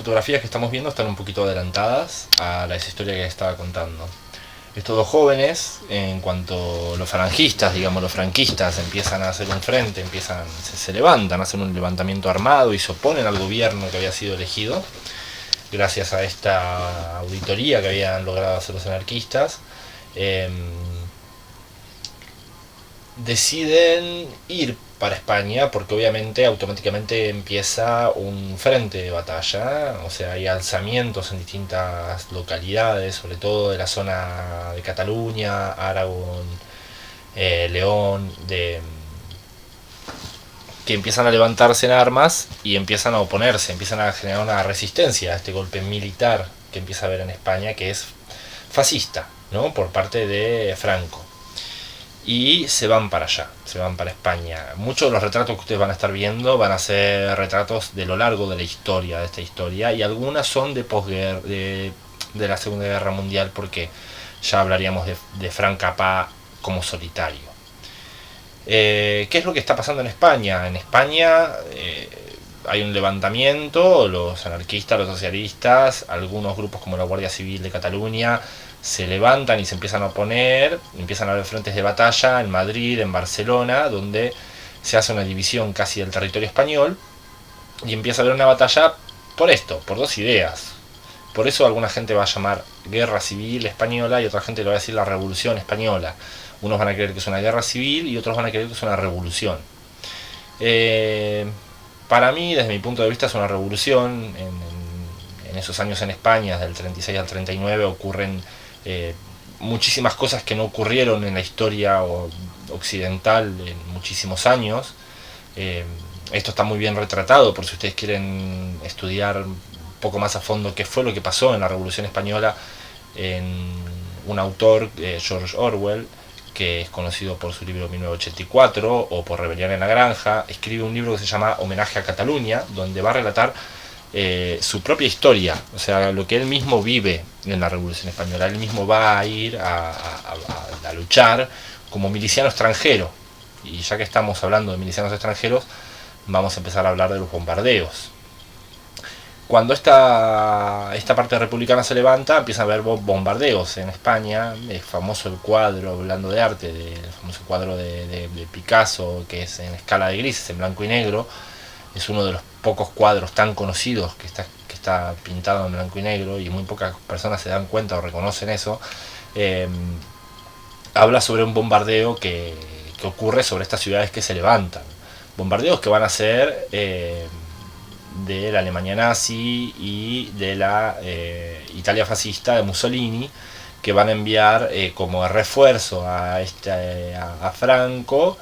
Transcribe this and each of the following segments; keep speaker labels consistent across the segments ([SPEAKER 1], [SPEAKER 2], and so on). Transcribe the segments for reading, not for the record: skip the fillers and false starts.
[SPEAKER 1] fotografías que estamos viendo están un poquito adelantadas a la historia que estaba contando. Estos dos jóvenes, en cuanto los falangistas, digamos los franquistas, empiezan a hacer un frente, se levantan, hacen un levantamiento armado y se oponen al gobierno que había sido elegido, gracias a esta auditoría que habían logrado hacer los anarquistas. Deciden ir para España porque obviamente automáticamente empieza un frente de batalla, o sea, hay alzamientos en distintas localidades, sobre todo de la zona de Cataluña, Aragón, León, que empiezan a levantarse en armas y empiezan a oponerse, empiezan a generar una resistencia a este golpe militar que empieza a haber en España, que es fascista, ¿no?, por parte de Franco. Y se van para allá, se van para España. Muchos de los retratos que ustedes van a estar viendo van a ser retratos de lo largo de la historia, de esta historia, y algunas son de posguerra, de la Segunda Guerra Mundial, porque ya hablaríamos de Frank Capra como solitario. ¿Qué es lo que está pasando en España? En España hay un levantamiento, los anarquistas, los socialistas, algunos grupos como la Guardia Civil de Cataluña se levantan y se empiezan a oponer, empiezan a haber frentes de batalla en Madrid, en Barcelona, donde se hace una división casi del territorio español, y empieza a haber una batalla por esto, por dos ideas. Por eso alguna gente va a llamar Guerra Civil Española y otra gente le va a decir la Revolución Española. Unos van a creer que es una guerra civil y otros van a creer que es una revolución. Para mí, desde mi punto de vista, es una revolución. En esos años en España, del 36 al 39, ocurren muchísimas cosas que no ocurrieron en la historia occidental en muchísimos años. Esto está muy bien retratado, por si ustedes quieren estudiar un poco más a fondo qué fue lo que pasó en la Revolución Española, en un autor, George Orwell, que es conocido por su libro 1984 o por Rebelión en la Granja, escribe un libro que se llama Homenaje a Cataluña, donde va a relatar su propia historia, o sea, lo que él mismo vive en la Revolución Española. Él mismo va a ir a luchar como miliciano extranjero, y ya que estamos hablando de milicianos extranjeros, vamos a empezar a hablar de los bombardeos. Cuando esta parte republicana se levanta, empieza a haber bombardeos en España. Es famoso el cuadro, hablando de arte, el famoso cuadro de Picasso, que es en escala de grises, en blanco y negro. Es uno de los pocos cuadros tan conocidos que está pintado en blanco y negro, y muy pocas personas se dan cuenta o reconocen eso. Habla sobre un bombardeo que ocurre sobre estas ciudades que se levantan. Bombardeos que van a ser de la Alemania nazi y de la Italia fascista de Mussolini, que van a enviar como refuerzo a Franco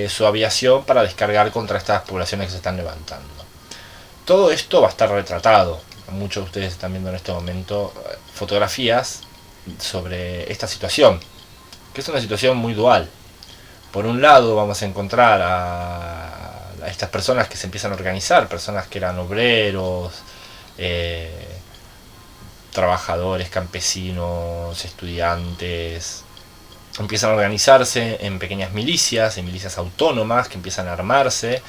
[SPEAKER 1] su aviación para descargar contra estas poblaciones que se están levantando. Todo esto va a estar retratado. Muchos de ustedes están viendo en este momento fotografías sobre esta situación, que es una situación muy dual. Por un lado vamos a encontrar a estas personas que se empiezan a organizar, personas que eran obreros, trabajadores, campesinos, estudiantes, empiezan a organizarse en pequeñas milicias, en milicias autónomas que empiezan a armarse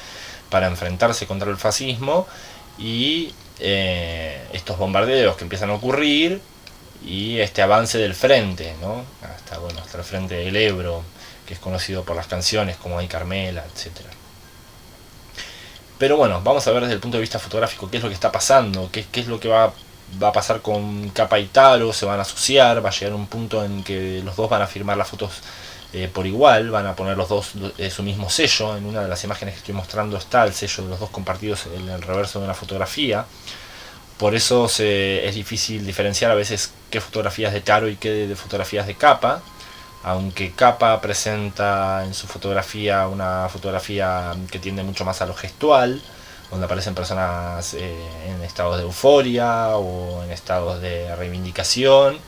[SPEAKER 1] para enfrentarse contra el fascismo, y estos bombardeos que empiezan a ocurrir y este avance del frente, ¿no?, hasta el frente del Ebro, que es conocido por las canciones como Ay Carmela, etcétera. Pero bueno, vamos a ver desde el punto de vista fotográfico qué es lo que está pasando, qué es lo que va a pasar con Capra y Taro. Se van a asociar, va a llegar un punto en que los dos van a firmar las fotos por igual, van a poner los dos su mismo sello. En una de las imágenes que estoy mostrando está el sello de los dos compartidos en el reverso de una fotografía. Por eso es difícil diferenciar a veces qué fotografías de Taro y qué de fotografías de Capra, aunque Capra presenta en su fotografía una fotografía que tiende mucho más a lo gestual, donde aparecen personas en estados de euforia o en estados de reivindicación,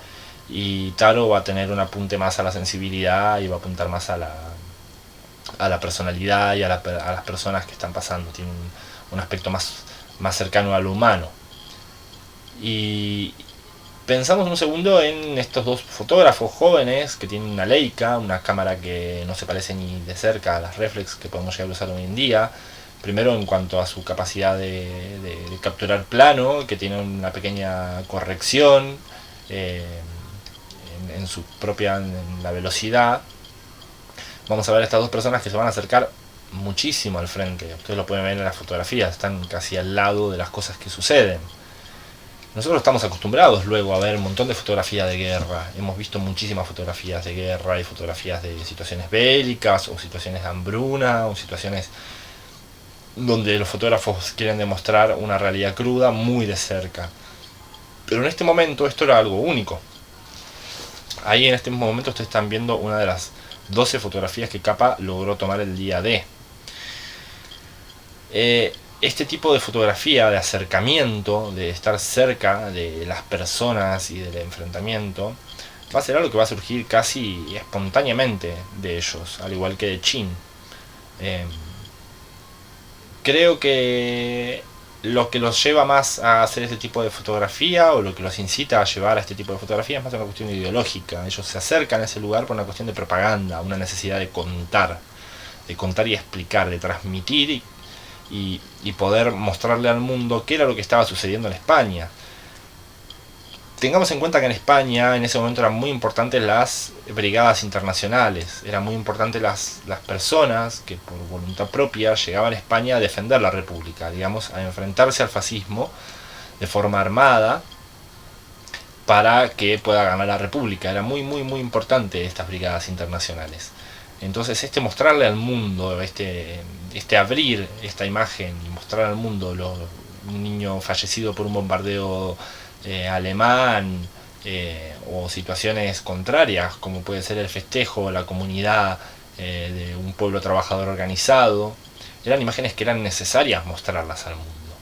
[SPEAKER 1] y Taro va a tener un apunte más a la sensibilidad y va a apuntar más a la personalidad y a las personas que están pasando. Tiene un aspecto más cercano a lo humano. Y pensamos un segundo en estos dos fotógrafos jóvenes que tienen una Leica, una cámara que no se parece ni de cerca a las reflex que podemos llegar a usar hoy en día, Primero en cuanto a su capacidad de capturar plano, que tiene una pequeña corrección en su propia en la velocidad. Vamos a ver a estas dos personas que se van a acercar muchísimo al frente. Ustedes lo pueden ver en las fotografías, están casi al lado de las cosas que suceden. Nosotros estamos acostumbrados luego a ver un montón de fotografías de guerra. Hemos visto muchísimas fotografías de guerra y fotografías de situaciones bélicas o situaciones de hambruna o situaciones donde los fotógrafos quieren demostrar una realidad cruda muy de cerca. Pero en este momento esto era algo único. Ahí en este mismo momento ustedes están viendo una de las 12 fotografías que Capa logró tomar el día D. Este tipo de fotografía, de acercamiento, de estar cerca de las personas y del enfrentamiento, va a ser algo que va a surgir casi espontáneamente de ellos, al igual que de Chin. Creo que lo que los lleva más a hacer este tipo de fotografía, o lo que los incita a llevar a este tipo de fotografía, es más una cuestión ideológica. Ellos se acercan a ese lugar por una cuestión de propaganda, una necesidad de contar y explicar, de transmitir y poder mostrarle al mundo qué era lo que estaba sucediendo en España. Tengamos en cuenta que en España en ese momento eran muy importantes las brigadas internacionales, eran muy importantes las personas que por voluntad propia llegaban a España a defender la República, digamos, a enfrentarse al fascismo de forma armada para que pueda ganar la República. Era muy importante estas brigadas internacionales. Entonces mostrarle al mundo, abrir esta imagen y mostrar al mundo un niño fallecido por un bombardeo alemán, o situaciones contrarias como puede ser el festejo, la comunidad de un pueblo trabajador organizado, eran imágenes que eran necesarias mostrarlas al mundo,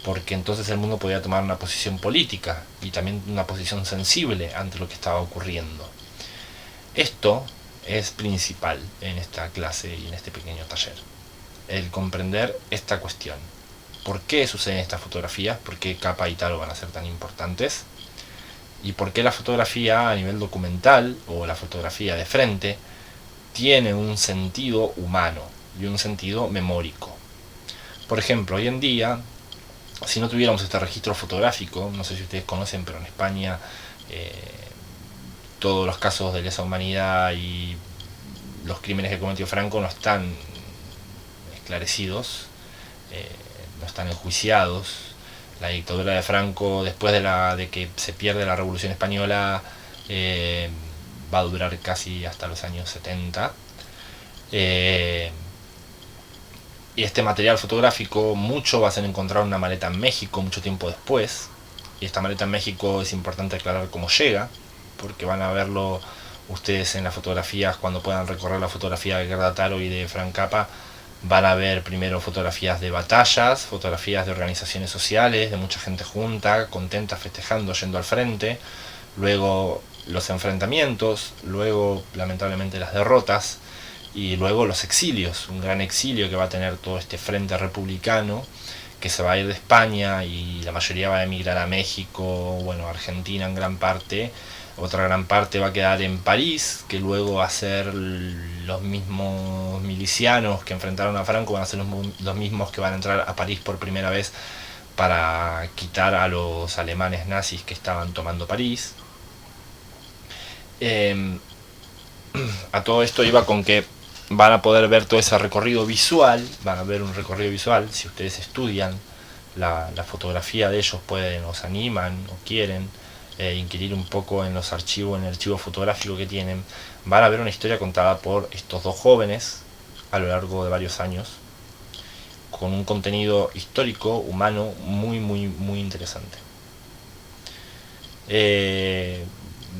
[SPEAKER 1] porque entonces el mundo podía tomar una posición política y también una posición sensible ante lo que estaba ocurriendo. Esto es principal en esta clase y en este pequeño taller, el comprender esta cuestión. ¿Por qué suceden estas fotografías? ¿Por qué Capa y Taro van a ser tan importantes? ¿Y por qué la fotografía a nivel documental, o la fotografía de frente, tiene un sentido humano y un sentido memórico? Por ejemplo, hoy en día, si no tuviéramos este registro fotográfico, no sé si ustedes conocen, pero en España todos los casos de lesa humanidad y los crímenes que cometió Franco no están esclarecidos, no están enjuiciados. La dictadura de Franco, después de que se pierde la Revolución Española, va a durar casi hasta los años 70. Y este material fotográfico mucho va a ser encontrado en una maleta en México mucho tiempo después. Y esta maleta en México es importante aclarar cómo llega, porque van a verlo ustedes en las fotografías. Cuando puedan recorrer la fotografía de Gerda Taro y de Frank Capa, van a ver primero fotografías de batallas, fotografías de organizaciones sociales, de mucha gente junta, contenta, festejando, yendo al frente, luego los enfrentamientos, luego lamentablemente las derrotas, y luego los exilios, un gran exilio que va a tener todo este frente republicano, que se va a ir de España y la mayoría va a emigrar a México, bueno, a Argentina en gran parte. Otra gran parte va a quedar en París, que luego va a ser los mismos milicianos que enfrentaron a Franco, van a ser los mismos que van a entrar a París por primera vez para quitar a los alemanes nazis que estaban tomando París. A todo esto iba con que van a poder ver todo ese recorrido visual, van a ver un recorrido visual. Si ustedes estudian la fotografía de ellos, pueden, os animan o quieren inquirir un poco en los archivos, en el archivo fotográfico que tienen, van a ver una historia contada por estos dos jóvenes a lo largo de varios años, con un contenido histórico, humano, muy interesante.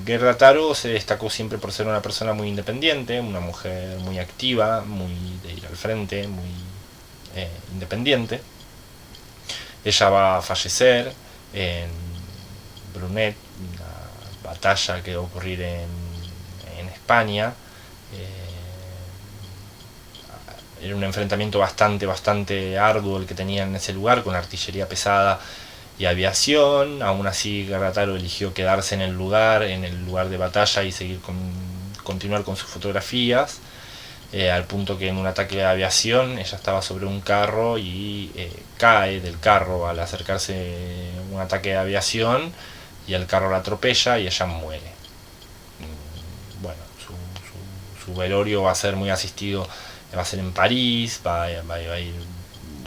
[SPEAKER 1] Gerda Taro se destacó siempre por ser una persona muy independiente, una mujer muy activa, muy de ir al frente, muy independiente. Ella va a fallecer en Brunet, una batalla que va a ocurrir en España. Era un enfrentamiento bastante arduo el que tenían en ese lugar, con artillería pesada y aviación. Aún así Gerda Taro eligió quedarse en el lugar de batalla y continuar con sus fotografías. al punto que en un ataque de aviación ella estaba sobre un carro y cae del carro al acercarse un ataque de aviación, y el carro la atropella y ella muere. Bueno, su velorio va a ser muy asistido, va a ser en París, va a ir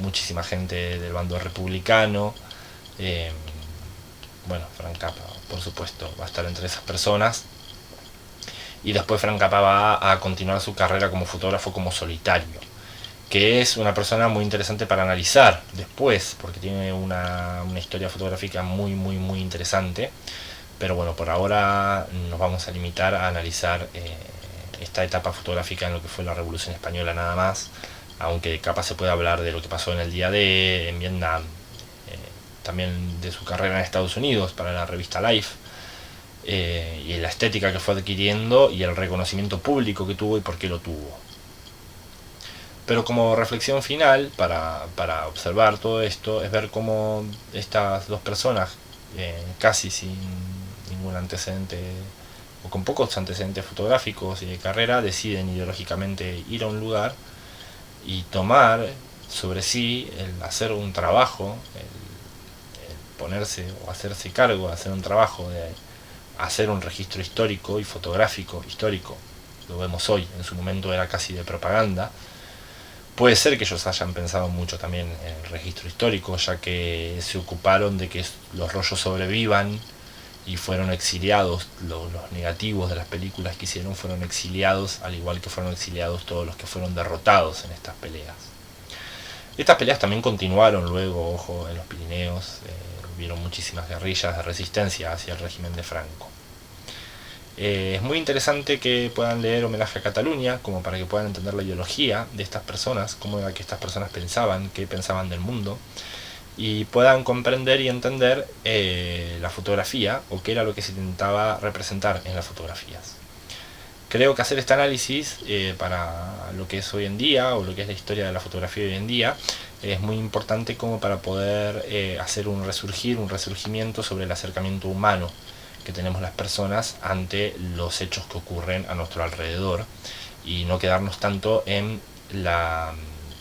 [SPEAKER 1] muchísima gente del bando republicano. Bueno, Frank Zappa, por supuesto, va a estar entre esas personas. Y después Frank Zappa va a continuar su carrera como fotógrafo como solitario, que es una persona muy interesante para analizar después, porque tiene una historia fotográfica muy interesante. Pero bueno, por ahora nos vamos a limitar a analizar esta etapa fotográfica en lo que fue la Revolución Española nada más, aunque capaz se puede hablar de lo que pasó en el día D, en Vietnam, también de su carrera en Estados Unidos para la revista Life, y la estética que fue adquiriendo y el reconocimiento público que tuvo y por qué lo tuvo. Pero como reflexión final, para observar todo esto, es ver cómo estas dos personas, casi sin ningún antecedente o con pocos antecedentes fotográficos y de carrera, deciden ideológicamente ir a un lugar y tomar sobre sí el hacer un trabajo, el ponerse o hacerse cargo de hacer un trabajo, de hacer un registro histórico y fotográfico histórico. Lo vemos hoy, en su momento era casi de propaganda. Puede ser que ellos hayan pensado mucho también en el registro histórico, ya que se ocuparon de que los rollos sobrevivan y fueron exiliados. Los negativos de las películas que hicieron fueron exiliados, al igual que fueron exiliados todos los que fueron derrotados en estas peleas. Estas peleas también continuaron luego, ojo, en los Pirineos. Hubieron muchísimas guerrillas de resistencia hacia el régimen de Franco. Es muy interesante que puedan leer Homenaje a Cataluña, como para que puedan entender la ideología de estas personas, cómo era que estas personas pensaban, qué pensaban del mundo, y puedan comprender y entender la fotografía, o qué era lo que se intentaba representar en las fotografías. Creo que hacer este análisis para lo que es hoy en día, o lo que es la historia de la fotografía hoy en día, es muy importante como para poder hacer un resurgimiento sobre el acercamiento humano que tenemos las personas ante los hechos que ocurren a nuestro alrededor, y no quedarnos tanto en la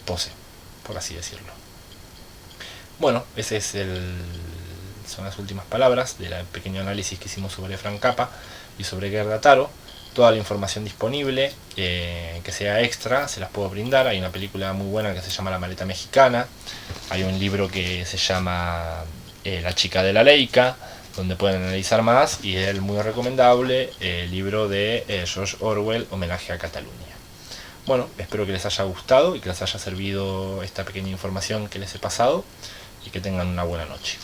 [SPEAKER 1] pose, por así decirlo. Bueno, son las últimas palabras del pequeño análisis que hicimos sobre Frank Zappa y sobre Gerda Taro. Toda la información disponible, que sea extra, se las puedo brindar. Hay una película muy buena que se llama La maleta mexicana. Hay un libro que se llama La chica de la Leica, donde pueden analizar más, y es muy recomendable el libro de George Orwell, Homenaje a Cataluña. Bueno, espero que les haya gustado y que les haya servido esta pequeña información que les he pasado, y que tengan una buena noche.